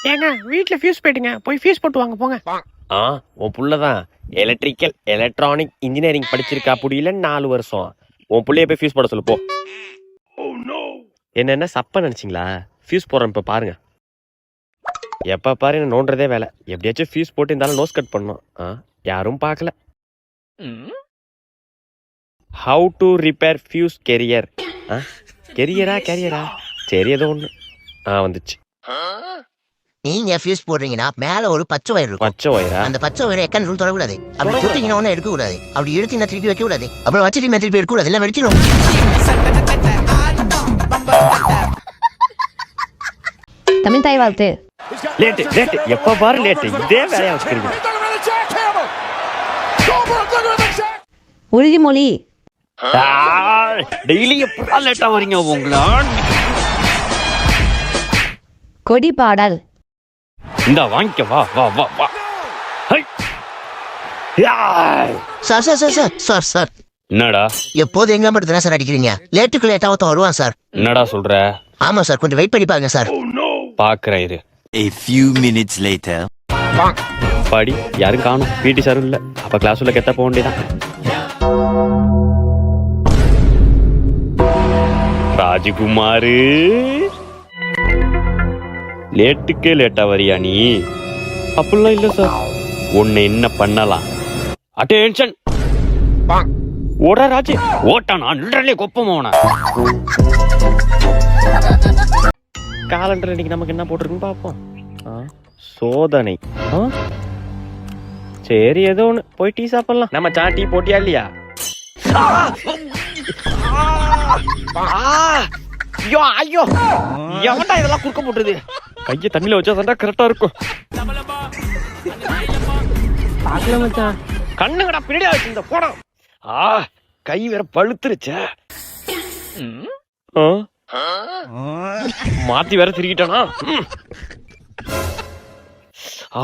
ஏங்க வீட்டில் ஃபியூஸ் போயிட்டுங்க, போய் ஃபியூஸ் போட்டு வாங்க போங்க. உன் புள்ளதான் எலக்ட்ரிக்கல் எலக்ட்ரானிக் இன்ஜினியரிங் படிச்சிருக்கா புரியல 4 வருஷம். உன் புள்ளைய போய் ஃபியூஸ் போட சொல்லு போ. என்ன சப்ப நினைச்சிங்களா? ஃபியூஸ் போடுறேன் இப்போ பாருங்க. எப்போ பாரு என்ன நோண்டுறதே வேலை. எப்படியாச்சும் ஃபியூஸ் போட்டு இருந்தாலும் நோஸ் கட் பண்ணணும். யாரும் பார்க்கல. How to repair fuse carrier. கேரியரா சரி ஏதோ ஒன்று வந்துச்சு. நீங்க ஃபியூஸ் போடுறீங்கன்னா மேல ஒரு பச்சை வயர் இருக்கும். பச்சை வயரா? அந்த பச்சை வயரை எக்கன் ரூல் தொடக்கூடாது. அப்படி தொட்டிங்கன்னா ஒன்றும் எடுக்க கூடாது. அப்படி எடுத்து நான் திருப்பி வைக்க கூடாது. அப்புறம் வச்சுட்டு திருப்பி எடுக்க கூடாது. எல்லாம் வெடிச்சிடும். தமிழ் தாய் வாழ்த்து. லேட்டு எப்ப பாரு லேட்டு. இதே வேலையா வச்சுக்கிறீங்க. உறுதிமொழி. டெய்லி எப்ப லேட்டா வரீங்க உங்களா? கொடி பாடல். இந்த வாங்கிக்க வா வா வா வா. சார் என்னடா எப்போது எங்க மட்டும் தானே சார் அடிக்கிறீங்க? லேட்டுக்கு லேட்டா ஒருத்தன் வருவான் சார். என்னடா சொல்ற? ஆமா சார், கொஞ்சம் வெயிட் பண்ணி பாருங்க சார். பாக்குறேன் இரு. A few minutes later. பாடி யாரும் காணும். பிடி சாரும் இல்ல. அப்ப கிளாஸ் உள்ள கெத்த போக வேண்டியதான். ராஜகுமாரு லேட்டுக்கே லேட்டா வரியா நீ? அப்படிலாம் இல்ல சார். உன்னை என்ன பண்ணலாம்? அட்டென்ஷன். ஓடா ராஜு ஓட்டானா நின்றலே கொப்பமோனா. காலண்டர் இன்னைக்கு நமக்கு என்ன போட்டிருக்குன்னு பார்ப்போம். சோதனை. சரி ஏதோ ஒன்று போய் டீ சாப்பிடலாம். நம்ம டீ போட்டியா இல்லையா? ஐயோ ஐயோ எவன்டா இதெல்லாம் குறுக்க போட்டுது? கையை தண்ணியில வச்சா தாண்டா கரெக்டா இருக்கும். கண்ணுங்கடா பின்னாடியா வச்சிருந்த போடம். கை வேற பழுத்துருச்சே. மாத்தி வேற திருக்கிட்டானா?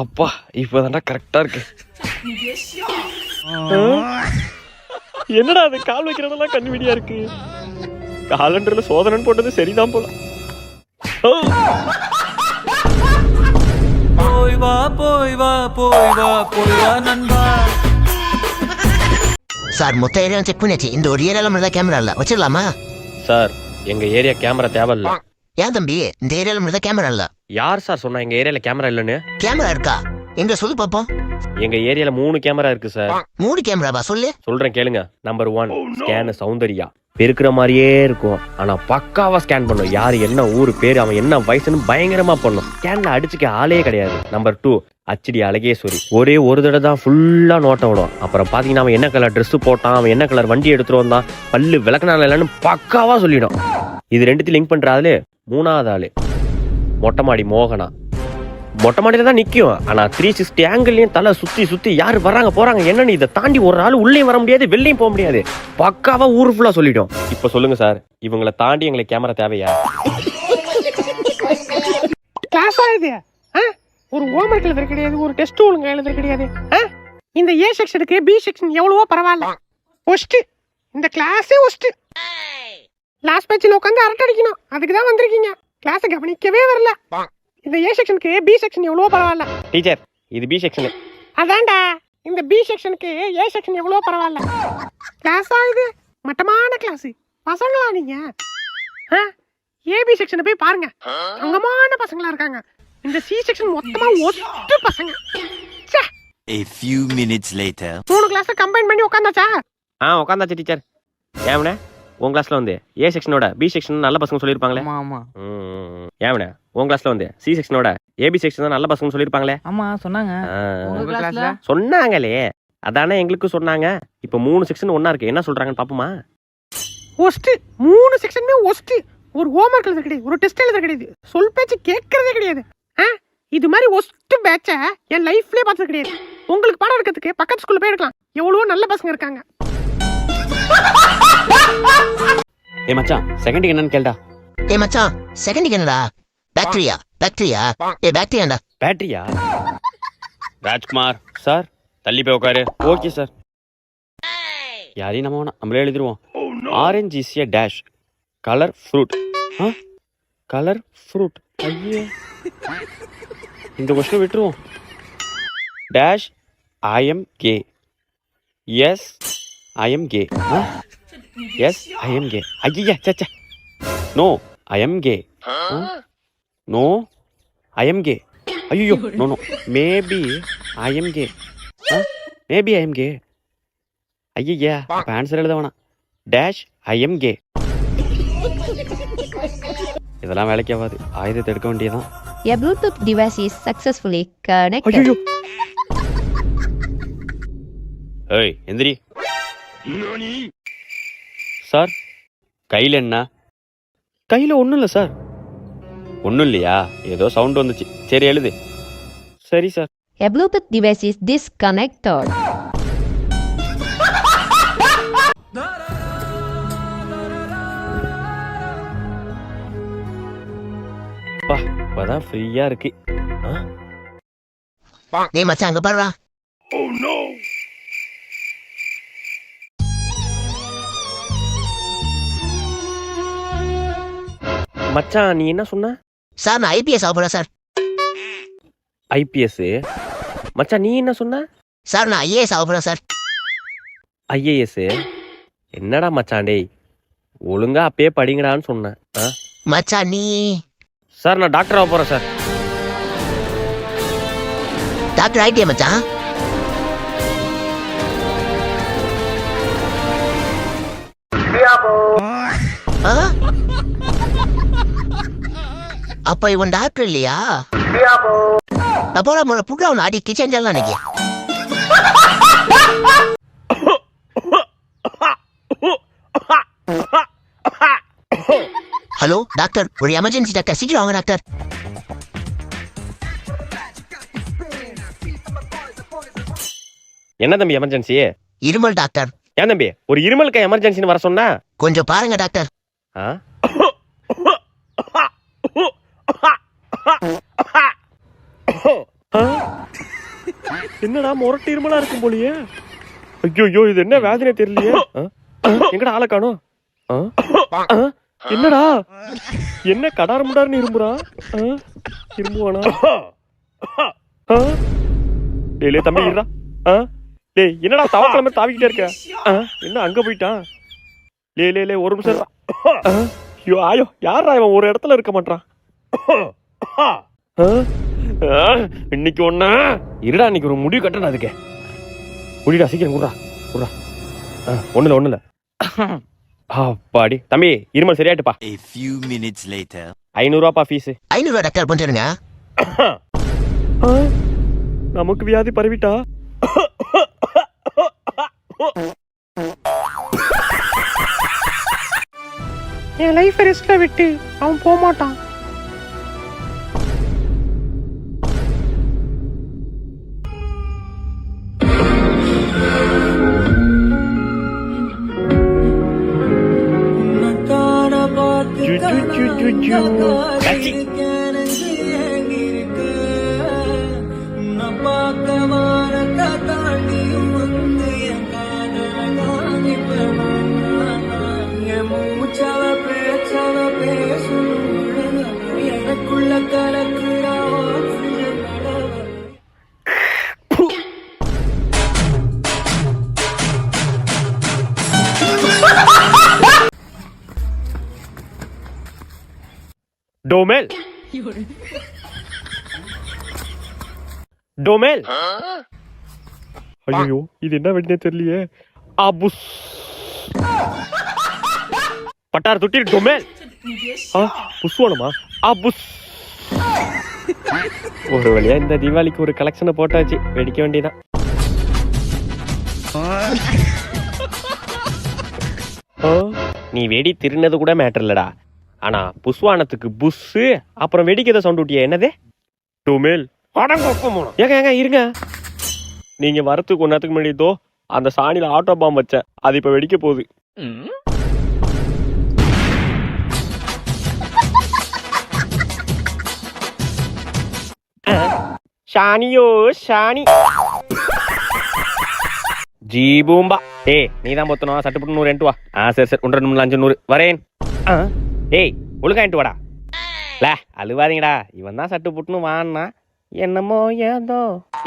அப்பா இப்பதான்டா கரெக்டா இருக்கு. என்னடா அது கால் வைக்கிறதெல்லாம் கண்ணு வெடியா இருக்கு. காலண்டர்ல சோதனைன்னு போட்டது சரிதான் போல. நண்பா. சார் மொத்த ஏரியா செக் பண்ணியாச்சு. இந்த ஒரு ஏரியால மட்டும் கேமரா இல்ல, வச்சிடலாமா? சார் எங்க ஏரியா கேமரா தேவையில்ல. ஏன் தம்பி, இந்த ஏரியால மட்டும் கேமரா இல்ல? யார் சார் சொன்னா எங்க ஏரியால கேமரா இல்லன்னு? கேமரா இருக்கா? எங்க சொல்லு பாப்போம். எங்க ஏரியால 3 கேமரா இருக்கு சார். 3 கேமராவா? சொல்லு. சொல்றேன் கேளுங்க. Number 1 scan Soundarya. பெருக்கிற மாதிரியே இருக்கும், ஆனா பக்காவா ஸ்கேன் பண்ணும். யாரு என்ன ஊரு பேரு அவன் என்ன வயசுன்னு பயங்கரமா பண்ணும். ஸ்கேன்ல அடிச்சுக்க ஆளே கிடையாது. நம்பர் 2 அச்சடி அழகேஸ்வரி. ஒரே ஒரு தடவை தான் ஃபுல்லா நோட்டம் விடும். அப்புறம் பாத்தீங்கன்னா அவன் என்ன கலர் ட்ரெஸ் போட்டான், அவன் என்ன கலர் வண்டி எடுத்துட்டு வந்தான், பல்லு விளக்குனால இல்லைன்னு பக்காவா சொல்லிடும். இது ரெண்டுத்தையும் லிங்க் பண்ற ஆளு 3வது ஆளு மொட்டை மாடி மோகனா. மொட்டை மாடியில தான் நிக்கும், ஆனா 360 ஆங்கிள்லயும் தலை சுத்தி சுத்தி யாரு வர்றாங்க போறாங்க என்னன்னு இதை தாண்டி ஒரு ஆள் உள்ளே வர முடியாது, வெளியும் போக முடியாது. பக்காவா ஊரு ஃபுல்லா சொல்லிடும். இப்ப சொல்லுங்க சார், இவங்களை தாண்டி எங்களுக்கு கேமரா தேவையா? கிளாஸா இது? ஒரு ஹோம்வொர்க் எழுதுற கிடையாது, ஒரு டெஸ்ட் ஒழுங்கா எழுதுற கிடையாது. இந்த ஏ செக்ஷனுக்கு பி செக்ஷன் எவ்வளவோ பரவாயில்ல. ஒஸ்ட் இந்த கிளாஸே ஒஸ்ட். லாஸ்ட் பெஞ்சில் உட்காந்து அரட்டை அடிக்கணும், அதுக்கு தான் வந்திருக்கீங்க. கிளாஸை கவனிக்கவே வரல. இந்த ஏ செக்ஷனுக்கு பி செக்ஷன் எவ்வளவோ பரவாயில்ல. டீச்சர் இது பி செக்ஷன். அதான்டா இந்த பி செக்ஷனுக்கு ஏ செக்ஷன் எவ்வளவோ பரவாயில்ல. கிளாஸா இது? மட்டமான கிளாஸ். பசங்களா நீங்க? ஏபி செக்ஷனை போய் பாருங்க, தங்கமான பசங்களா இருக்காங்க. இந்த சி செக்ஷன் மொத்தமா ஒட்டு பசங்க. A few minutes later. 3 class combine பண்ணி உட்கார்ந்தாச்சா? உட்கார்ந்தாச்சு டீச்சர். ஏவனே உன் கிளாஸ்ல வந்து ஏ செக்ஷனோட பி செக்ஷன் நல்ல பசங்க சொல்லிருப்பாங்களே. ஆமா. ஏவனே உன் கிளாஸ்ல வந்து சி செக்ஷனோட ஏபி செக்ஷன் தான் நல்ல பசங்க சொல்லிருப்பாங்களே. ஆமா சொன்னாங்க. உங்க கிளாஸ்ல சொன்னாங்களே, அதானே எங்களுக்கும் சொன்னாங்க. இப்ப 3 செக்ஷன் ஒண்ணா இருக்கு, என்ன சொல்றாங்கன்னு பாப்போமா? ஒஸ்ட் 3 செக்ஷனுமே ஒஸ்ட். ஒரு ஹோம்வொர்க் எழுத கிடையாது, ஒரு டெஸ்ட் எழுத கிடையாது, சொல் பேச்சு கேட்கறதே கிடையாது. இது மாதிரி ஒஸ்ட் பேட்ச என் லைஃப்லயே பார்த்தது கிடையாது. உங்களுக்கு பாடம் எடுக்கிறதுக்கு பக்கத்து ஸ்கூல்ல போய் எடுக்கலாம், எவ்வளவோ நல்ல பசங்க இருக்காங்க. ஏ மச்சான் செகண்ட் என்னன்னு கேளுடா. ஏ மச்சான் செகண்ட் என்னடா? பாக்டீரியா. ஏ பாக்டீரியாடா. பேட்டரியா? ராஜ்குமார் சார் தள்ளி போய் உட்காரு. Okay sir. யாரையும் நம்ம வேணாம், நம்மளே எழுதிருவோம். Orange is a dash colour fruit. Colour fruit. ஐயே இந்த கொஸ்டின் விட்டுருவோம். Dash I am K. Yes I am K. Yes I am K. ஐயா சச்சா. No I am K. No I am K. ஐயோ no no. Maybe I am K. Maybe I am K. ஐயா அப்போ answer எழுத வேணாம். Dash I am K. இதெல்லாம் வேலைக்கு ஆகாது. ஆயுதத்தை எடுக்க வேண்டியதான். A Bluetooth device is successfully connected. ஐயோ ஏய் எந்திரி. சார் கையில் என்ன? கையில் ஒன்றும் இல்லை சார். ஒன்றும் இல்லையா? ஏதோ சவுண்ட் வந்துச்சு. சரி எழுது. சரி sir. A Bluetooth device is disconnected. பா இப்பதான் ஃப்ரீயா இருக்கு. டேய் மச்சான் அங்க பாருடா. மச்சான் நீ என்ன சொன்ன? சார் நான் ஐபிஎஸ் ஆக போறேன் சார். ஐபிஎஸ். மச்சான் நீ என்ன சொன்ன? சார் நான் ஐஏஎஸ் ஆக போறேன் சார். ஐஏஎஸ். என்னடா மச்சான் டேய், ஒழுங்கா அப்பயே படிங்கடான்னு சொன்னேன். மச்சான் நீ சார் நான் டாக்டர் ஆக போறேன் சார். டாக்டர் ஆயிட்டியா மச்சான்? அப்ப இவன் டாக்டர் இல்லையா? அப்போ புட்டா அவன் அடி கிச்சன் ஜெல்லாம் நினைக்க. ஹலோ டாக்டர், ஒரு எமர்ஜென்சி டாக்டர், சீக்கிரம் வாங்க டாக்டர். என்ன தம்பி எமர்ஜென்சி? இருமல் டாக்டர். ஏன் தம்பி ஒரு இருமலுக்கு எமர்ஜென்சின்னு வர சொன்னா? கொஞ்சம் பாருங்க டாக்டர். என்னடா முரட்டு இருமலா இருக்கும் போலியே. ஐயோ இது என்ன வேதனை தெரியலையே. எங்கடா ஆளை காணோம்? என்னடா என்ன கடார முடாருன்னு இரும்புறா? இரும்புவானா? டேய் தம்பி இருடா. டேய் என்னடா தவக்கிழமை தாவிக்கிட்டே இருக்க? என்ன அங்க போயிட்டான்? லே ஒரு நிமிஷம். ஐயோ ஆயோ யாரா இவன் ஒரு இடத்துல இருக்க மாட்டான்? இன்னைக்கு ஒண்ணு இருடா. இன்னைக்கு ஒரு முடிவு கட்டணும். அதுக்கு முடிடா சீக்கிரம் குடுறா. ஒண்ணுல பாடி தம்பி இருமல் சரியாட்டுப்பா. A few minutes later. 500 ரூபாப்பா ஃபீஸ். 500 ரூபா டாக்டர் பண்ணிருங்க. நமக்கு வியாதி பரவிட்டா? என் லைஃப் ரெஸ்ட்ல விட்டு அவன் போக மாட்டான். டோமெல் டோமெல். ஐயோ இது என்ன வெடினே தெரியலையே. அபுஸ் பட்டார் தொட்டி டோமெல். புஷ்வானமா? அபுஸ். ஒரு வழியா இந்த தீபாவளிக்கு ஒரு கலெக்ஷனை போட்டாச்சு. வெடிக்க வேண்டியதான். நீ வெடி திருநது கூட மேட்டர் இல்லடா. ஆனா புஷ்வானத்துக்கு புஷ்ஷு அப்புறம் வெடிக்கத சவுண்ட் விட்டியா? என்னது? டோமெல். ஏங்க இருங்க. நீங்க வரத்துக்கு ஒரு நேரத்துக்கு முன்னாடி அந்த சாணியில ஆட்டோ பாம் வச்ச அது இப்ப வெடிக்க போகுது. ஷானியோ ஷானி ஜி பூம்பா. நீதான் பொத்தணும். சட்டுப்பட்டு 100 என்ட்டு வா. சரி 1 2 3 4 5 100 வரேன். டேய் ஒழுங்கா என்ட்டு வாடா. அழுவாதீங்கடா, இவன் தான் சட்டு புட்டுன்னு வான்னா என்னமோ ஏதோ.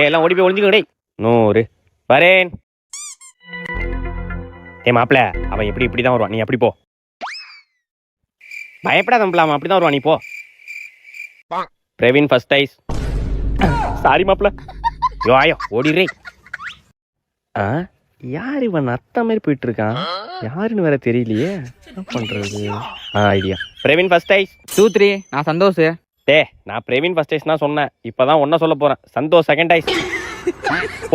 எல்லாம் ஓடி போய் ஒளிஞ்சுக்கோ டேய். 100 வரேன். மாப்பிள்ள, அவன் இப்படிதான் வருவான், நீ அப்படி போ. பயப்படாத மாப்பிள்ள, அவன் அப்படிதான் வருவான், நீ போ. Praveen first ice. சாரி மாப்பிள்ள. யோ ஓடிரே. யார் இவன் அத்தா மாதிரி போயிட்டு இருக்கான்? யாருன்னு வேற தெரியலையே, என்ன பண்றது? ஐடியா. Praveen first ice. 2 3 நான் சந்தோஷ். நான் பிரவீன் ஃபர்ஸ்ட் ஐஸ் தான் சொன்னேன், இப்பதான் ஒன்ன சொல்ல போறேன். சந்தோஷ் செகண்ட் ஐஸ்.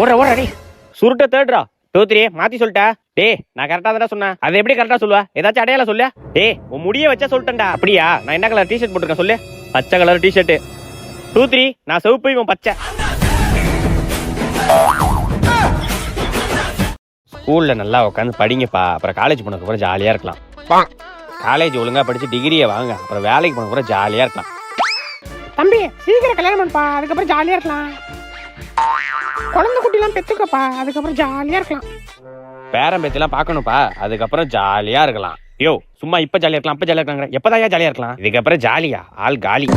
ஓடுற டேய், சுருட்ட தேர்ட்ரா. 2 3 மாத்தி சொல்லிட்டா. நான் கரெக்டா தான் சொன்னேன். அதை எப்படி கரெக்டா சொல்லுவா? ஏதாச்சும் அடையாளம் சொல்லு. உன் முடிய வச்சா சொல்லிட்டேன்டா. அப்படியா? நான் என்ன கலர் டிஷர்ட் போட்டிருக்கேன் சொல்லு. பச்சை கலர் டிஷர்ட். 2 3 நான் சிவப்பு, இவன் பச்சை. ஸ்கூல்ல நல்லா உட்காந்து படிங்கப்பா, அப்புறம் காலேஜ் போனதுக்கு அப்புறம் ஜாலியா இருக்கலாம். காலேஜ் ஒழுங்கா படிச்சு டிகிரியை வாங்க, அப்புறம் வேலைக்கு போனதுக்கு அப்புறம் ஜாலியா இருக்கலாம். தம்பி சீக்கிரம் கல்யாணம் பண்ணப்பா, அதுக்கப்புறம் ஜாலியா இருக்கலாம். குழந்தை குட்டிலாம் பெத்துக்கப்பா, அதுக்கப்புறம் ஜாலியா இருக்கலாம். பேரம் பேத்திலாம் பார்க்கணும்ப்பா, அதுக்கப்புறம் ஜாலியா இருக்கலாம். யோ சும்மா இப்ப ஜாலியா இருக்கலாம், அப்ப ஜாலியா இருக்காங்க. எப்பதான் ஜாலியா இருக்கலாம்? இதுக்கப்புறம் ஜாலியா ஆள் காலி.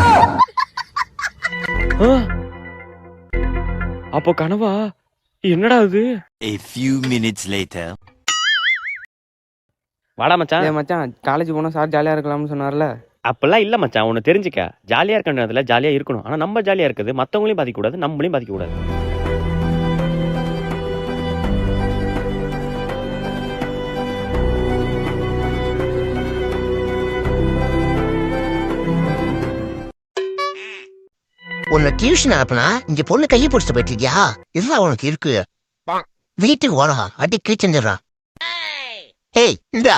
அப்போ கனவா? என்னடா இது? A few minutes later. வாடா மச்சான். மச்சான் காலேஜ் போனா சார் ஜாலியா இருக்கலாம்னு சொன்னார்ல. அப்பெல்லாம் இல்ல மச்சான், ஒன்னு தெரிஞ்சுக்க. ஜாலியா இருக்க நேரத்துல ஜாலியா இருக்கணும். ஆனா நம்ம ஜாலியா இருக்குது மத்தவங்களையும் பாதிக்க கூடாது, நம்மளையும் பாதிக்க கூடாது. உன்னை டியூஷன் அனுப்புனா இங்க பொண்ணு கையை பிடிச்சிட்டு போயிட்டிருக்கியா? இதுதான் உனக்கு இருக்கு. வீட்டுக்கு ஓடா, அடி கிழிச்சுறான். ஏய் இந்தா.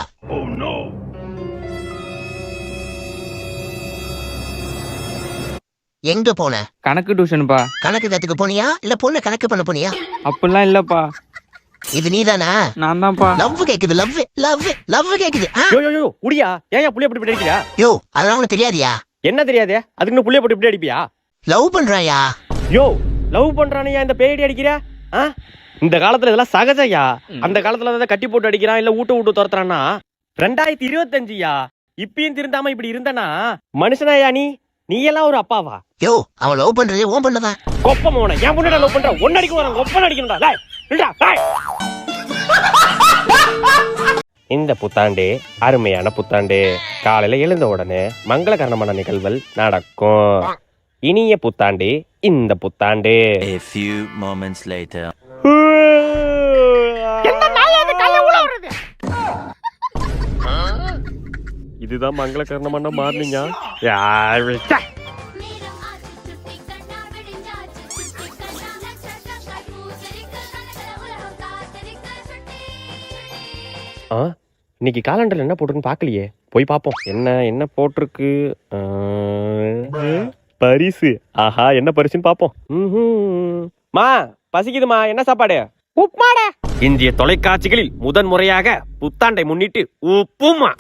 எங்க போன? கணக்கு டியூஷன்ப்பா. கணக்கு கத்துக்க போனியா இல்ல பொண்ணு கணக்கு பண்ண போனியா? அப்படிலாம் இல்லப்பா. இது நீதானா? நான் தான்ப்பா. லவ் கேக்குது, லவ் லவ் லவ் கேக்குது. யோ உடியா, ஏன் புள்ளைய போட்டு இப்படி அடிக்கிறியா? யோ அதெல்லாம் உனக்கு தெரியாதியா? என்ன தெரியாது? அதுக்கு புள்ளைய போட்டு இப்படி அடிப்பியா? லவ் பண்றாயா? யோ லவ் பண்றானையா இந்த பேடி அடிக்கிற? இந்த காலத்துல இதெல்லாம் சகஜயா. அந்த காலத்துல அதை கட்டி போட்டு அடிக்கிறான், இல்ல ஊட்டு துரத்துறான்னா 2025யா. இப்பயும் திருந்தாம இப்படி இருந்தனா மனுஷனாயா நீ? நீ எல்லாம் ஒரு அப்பாவா? யோ அவன் லவ் பண்றதே ஓன் பண்ணதான். கொப்ப மோன என் பொண்ணு லவ் பண்ற, ஒன்னு அடிக்க வரான், கொப்பன் அடிக்கணும்டா. டேய் நில்டா டேய். இந்த புத்தாண்டு அருமையான புத்தாண்டு. காலையில எழுந்த உடனே மங்களகரமான நிகழ்வுகள் நடக்கும். இனிய புத்தாண்டு இந்த புத்தாண்டு. A few moments later. இதுதான் மங்களகரணமான மார்னிங்கா? இன்னைக்கு காலண்டர்ல என்ன போட்டிருக்குன்னு பாக்கலையே, போய் பாப்போம். என்ன போட்டிருக்கு? பரிசு. ஆஹா, என்ன பரிசுன்னு பாப்போம். மா பசிக்குதுமா, என்ன சாப்பாடு? உப்மாடா. இந்திய தொலைக்காட்சிகளில் முதன் முறையாக புத்தாண்டை முன்னிட்டு உப்புமா.